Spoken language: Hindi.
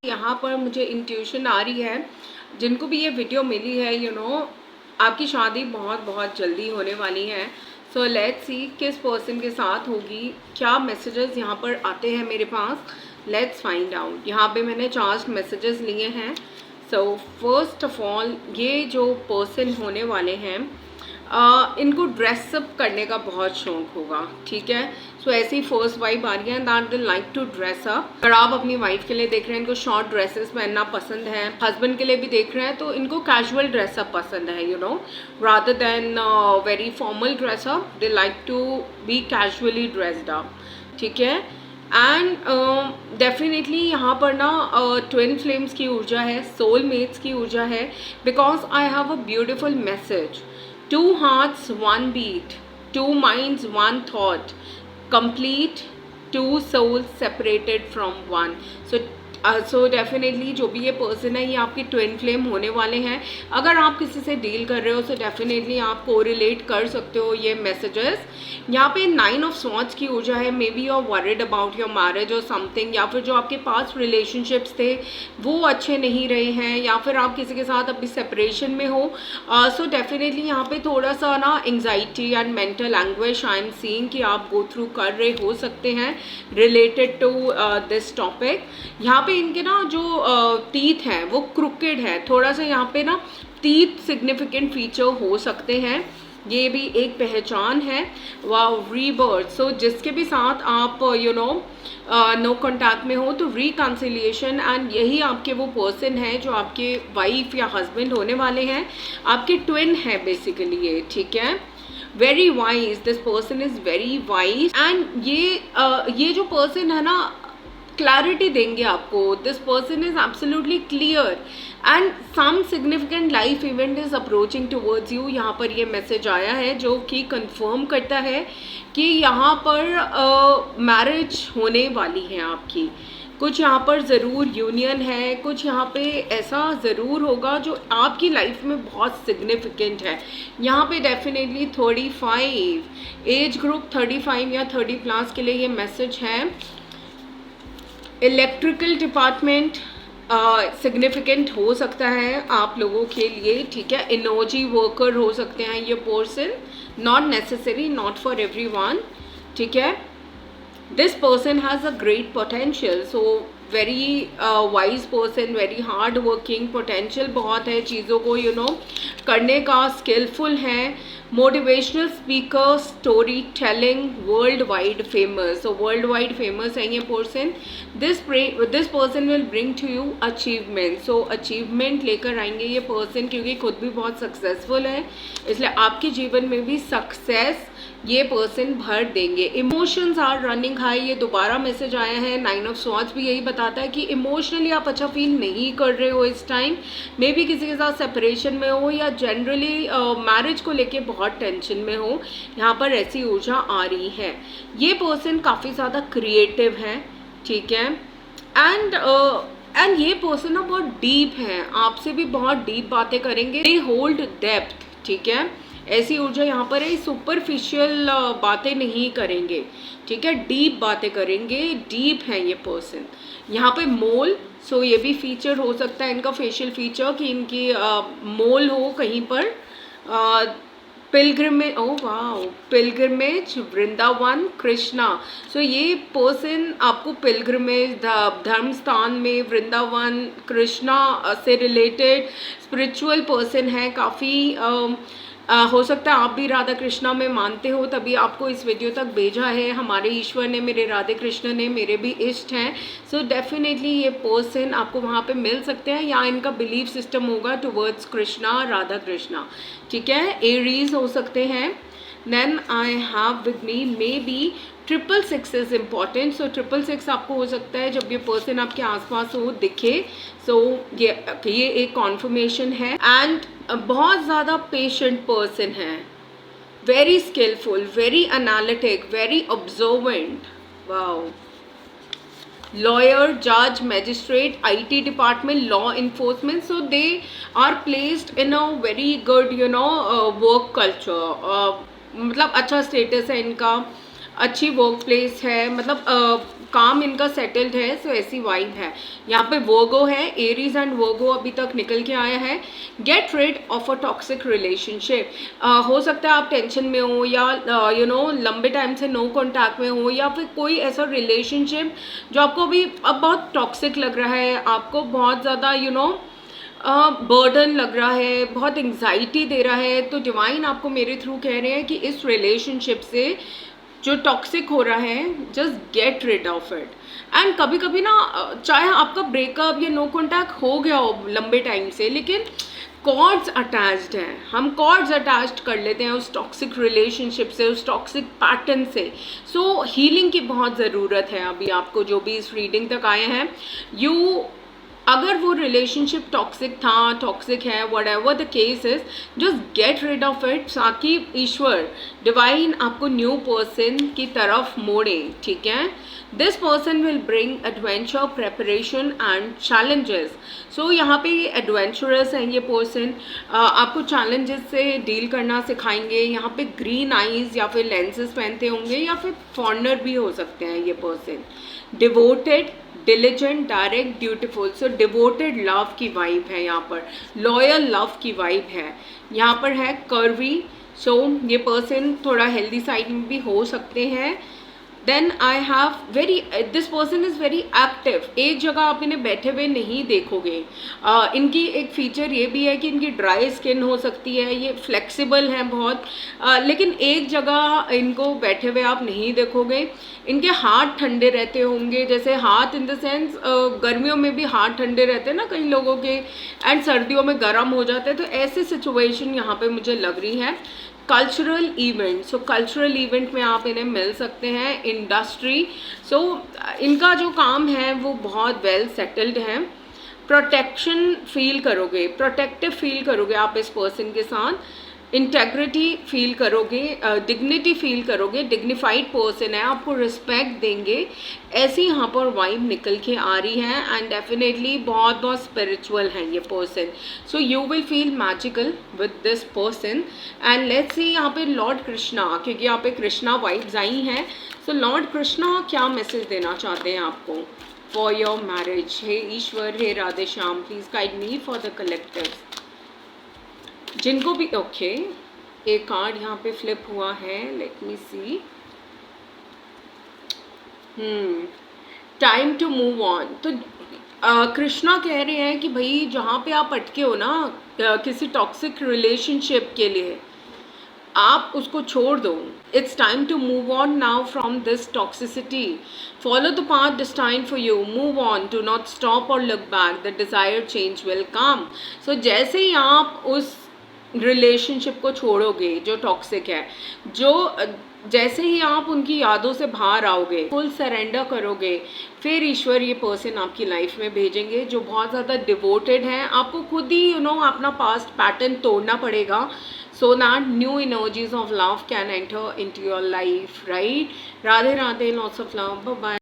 यहाँ पर मुझे इंट्यूशन आ रही है, जिनको भी ये वीडियो मिली है आपकी शादी बहुत बहुत जल्दी होने वाली है। सो लेट्स सी किस पर्सन के साथ होगी, क्या मैसेजेस यहाँ पर आते हैं मेरे पास। Let's find out. यहाँ पे मैंने 4 मैसेजेस लिए हैं। सो फर्स्ट ऑफ ऑल, ये जो पर्सन होने वाले हैं इनको ड्रेसअप करने का बहुत शौक होगा, ठीक है। सो ऐसी फर्स्ट वाइफ आ रही है that they like to dress up. अगर आप अपनी वाइफ के लिए देख रहे हैं, इनको शॉर्ट ड्रेसेस पहनना पसंद है। हस्बैंड के लिए भी देख रहे हैं तो इनको कैजुअल ड्रेसअप पसंद है, rather than very formal dress up. They like to be casually dressed up, ठीक है। एंड डेफिनेटली यहाँ पर ना ट्विन फ्लेम्स की ऊर्जा है, सोलमेट्स की ऊर्जा है, because I have a beautiful message. 2 hearts, 1 beat, 2 minds, 1 thought, complete, 2 souls separated from 1. So definitely जो भी ये पर्सन है, ये आपके ट्विन फ्लेम होने वाले हैं। अगर आप किसी से डील कर रहे हो तो डेफिनेटली आप कोरिलेट कर सकते हो ये मैसेजेस। यहाँ पे 9 ऑफ स्वॉर्ड्स की ऊर्जा है। Maybe you are worried about your marriage और समथिंग, या फिर जो आपके पास रिलेशनशिप्स थे वो अच्छे नहीं रहे हैं, या फिर आप किसी के साथ अभी सेपरेशन में हो। सो डेफिनेटली यहाँ पे थोड़ा सा ना anxiety and mental anguish I am seeing कि आप गो थ्रू कर रहे हो सकते हैं रिलेटेड टू दिस टॉपिक। यहाँ पे इनके ना जो टीथ हैं वो क्रुकेड है, थोड़ा सा यहाँ पे ना टीथ सिग्निफिकेंट फीचर हो सकते हैं, ये भी एक पहचान है। Wow, rebirth. सो जिसके भी साथ आप नो कॉन्टैक्ट में हो तो रिकन्सिलिएशन, एंड यही आपके वो पर्सन है जो आपके वाइफ या हस्बैंड होने वाले हैं, आपके ट्विन है बेसिकली ये, ठीक है। Very wise, this person is very wise. And ये जो पर्सन है ना क्लैरिटी देंगे आपको। This person is absolutely clear and some significant life event is approaching towards you. यहाँ पर ये मैसेज आया है जो कि कंफर्म करता है कि यहाँ पर मैरिज होने वाली है आपकी। कुछ यहाँ पर ज़रूर यूनियन है, कुछ यहाँ पे ऐसा ज़रूर होगा जो आपकी लाइफ में बहुत सिग्निफिकेंट है। यहाँ पे डेफिनेटली 35 एज ग्रुप 35 या 30+ के लिए ये मैसेज है। इलेक्ट्रिकल डिपार्टमेंट सिग्निफिकेंट हो सकता है आप लोगों के लिए, ठीक है। एनर्जी वर्कर हो सकते हैं ये person, not necessary, not for everyone, ठीक है। This person has a great potential, so very wise person, very hard working, potential बहुत है चीज़ों को करने का, स्किलफुल है, motivational speaker, story telling, world wide famous. So world wide famous है ये person. This person will bring to you achievement. So achievement लेकर आएंगे ये पर्सन, क्योंकि खुद भी बहुत सक्सेसफुल है, इसलिए आपके जीवन में भी सक्सेस ये पर्सन भर देंगे। इमोशंस आर रनिंग हाई, ये दोबारा मैसेज आया है। 9 ऑफ स्वॉर्ड्स भी यही बताता है कि इमोशनली आप अच्छा फील नहीं कर रहे हो इस टाइम। मे बी किसी के साथ सेपरेशन में हो, या जनरली मैरिज को लेके बहुत टेंशन में हो। यहाँ पर ऐसी ऊर्जा आ रही है। ये पर्सन काफ़ी ज़्यादा क्रिएटिव है, ठीक है। एंड ये पर्सन ना बहुत डीप है, आपसे भी बहुत डीप बातें करेंगे। दे होल्ड डेप्थ, ठीक है। ऐसी ऊर्जा यहाँ पर है, सुपरफिशियल बातें नहीं करेंगे, ठीक है, डीप बातें करेंगे। डीप है ये पर्सन। यहाँ पे मोल, सो ये भी फीचर हो सकता है इनका, फेशियल फीचर, कि इनकी मोल हो कहीं पर। Pilgrimage, oh wow, pilgrimage, Vrindavan, Krishna. So ये पर्सन आपको पिलग्रिमेज, धर्म स्थान में वृंदावन, कृष्णा से रिलेटेड स्पिरिचुअल पर्सन है काफ़ी। हो सकता है आप भी राधा कृष्णा में मानते हो, तभी आपको इस वीडियो तक भेजा है। हमारे ईश्वर ने, मेरे राधे कृष्ण ने, मेरे भी इष्ट हैं। सो डेफिनेटली ये पर्सन आपको वहाँ पे मिल सकते हैं, या इनका बिलीफ सिस्टम होगा टुवर्ड्स कृष्णा, राधा कृष्णा, ठीक है। एरीज हो सकते हैं। Then I have with me maybe 666 is important. So 666 आपको हो सकता है जब ये पर्सन आपके आसपास हो, दिखे। सो ये एक कॉन्फर्मेशन है। एंड बहुत ज़्यादा पेशेंट पर्सन है, very skillful, very analytic, very observant. Wow, lawyer, judge, magistrate, IT department, law enforcement, so they are placed in a very good work culture। मतलब अच्छा स्टेटस है इनका, अच्छी वर्क प्लेस है, मतलब काम इनका सेटल्ड है, सो ऐसी वाइब है। यहाँ पे वर्गो है, एरीज एंड वर्गो अभी तक निकल के आया है। Get rid of a toxic relationship. हो सकता है आप टेंशन में हो या लंबे टाइम से नो कॉन्टैक्ट में हो, या फिर कोई ऐसा रिलेशनशिप जो आपको अभी अब बहुत टॉक्सिक लग रहा है, आपको बहुत ज़्यादा बर्डन लग रहा है, बहुत एंग्जाइटी दे रहा है। तो डिवाइन आपको मेरे थ्रू कह रहे हैं कि इस रिलेशनशिप से जो टॉक्सिक हो रहा है, just get rid of it. And कभी कभी ना चाहे आपका ब्रेकअप या नो कॉन्टैक्ट हो गया हो लंबे टाइम से, लेकिन कॉर्ड्स अटैच्ड हैं, हम कॉर्ड्स अटैच्ड कर लेते हैं उस टॉक्सिक रिलेशनशिप से, उस टॉक्सिक पैटर्न से। सो हीलिंग की बहुत ज़रूरत है अभी आपको, जो भी इस रीडिंग तक आए हैं। अगर वो रिलेशनशिप टॉक्सिक है, whatever the case is, just get rid of it, ताकि ईश्वर डिवाइन आपको न्यू पर्सन की तरफ मोड़े, ठीक है। This person will bring adventure, preparation and challenges. So यहाँ पे एडवेंचरस है ये पर्सन, आपको चैलेंजेस से डील करना सिखाएंगे। यहाँ पे ग्रीन आईज या फिर लेंसेज पहनते होंगे, या फिर फॉरनर भी हो सकते हैं ये person. Devoted, diligent, direct, beautiful. सो डिवोटेड लव की वाइब है यहाँ पर, लॉयल लव की वाइब है यहाँ पर है। कर्वी, सो ये पर्सन थोड़ा हेल्दी साइड में भी हो सकते हैं। Then I have this person is very active. एक जगह आप इन्हें बैठे हुए नहीं देखोगे। इनकी एक फीचर ये भी है कि इनकी ड्राई स्किन हो सकती है, ये फ्लेक्सिबल हैं बहुत, लेकिन एक जगह इनको बैठे हुए आप नहीं देखोगे। इनके हाथ ठंडे रहते होंगे, जैसे हाथ इन द सेंस गर्मियों में भी हाथ ठंडे रहते हैं ना कई लोगों के, एंड सर्दियों में गर्म हो जाते हैं, तो ऐसी सिचुएशन यहाँ पे मुझे लग रही है। कल्चरल इवेंट, सो कल्चरल इवेंट में आप इन्हें मिल सकते हैं। इंडस्ट्री, सो इनका जो काम है वो बहुत वेल सेटल्ड है। प्रोटेक्शन फील करोगे, प्रोटेक्टिव फील करोगे आप इस पर्सन के साथ। इंटेग्रिटी फील करोगे, डिग्निटी फील करोगे, डिग्निफाइड पर्सन है, आपको रिस्पेक्ट देंगे, ऐसी यहाँ पर वाइब निकल के आ रही है। एंड डेफिनेटली बहुत बहुत स्पिरिचुअल है ये person. So you will feel magical with this person. And let's see यहाँ पे लॉर्ड कृष्णा, क्योंकि यहाँ पे कृष्णा वाइब्स आई हैं। सो लॉर्ड कृष्णा क्या मैसेज देना चाहते हैं आपको फॉर योर मैरिज? हे ईश्वर, हे Radhe Shyam, please guide me for the collective. जिनको भी ओके, एक कार्ड यहाँ पे फ्लिप हुआ है, let me see. Time to move on. तो कृष्णा कह रहे हैं कि भाई जहाँ पे आप अटके हो ना किसी टॉक्सिक रिलेशनशिप के लिए, आप उसको छोड़ दो। It's time to move on now from this toxicity. Follow the path destined for you, move on, do not stop और look back, the desired change will come. So जैसे ही आप उस रिलेशनशिप को छोड़ोगे जो टॉक्सिक है, जैसे ही आप उनकी यादों से बाहर आओगे, फुल सरेंडर करोगे, फिर ईश्वर ये पर्सन आपकी लाइफ में भेजेंगे जो बहुत ज़्यादा डिवोटेड हैं। आपको खुद ही अपना पास्ट पैटर्न तोड़ना पड़ेगा, so that new energies of love can enter into your life, right? Radhe Radhe, lots of love, bye bye.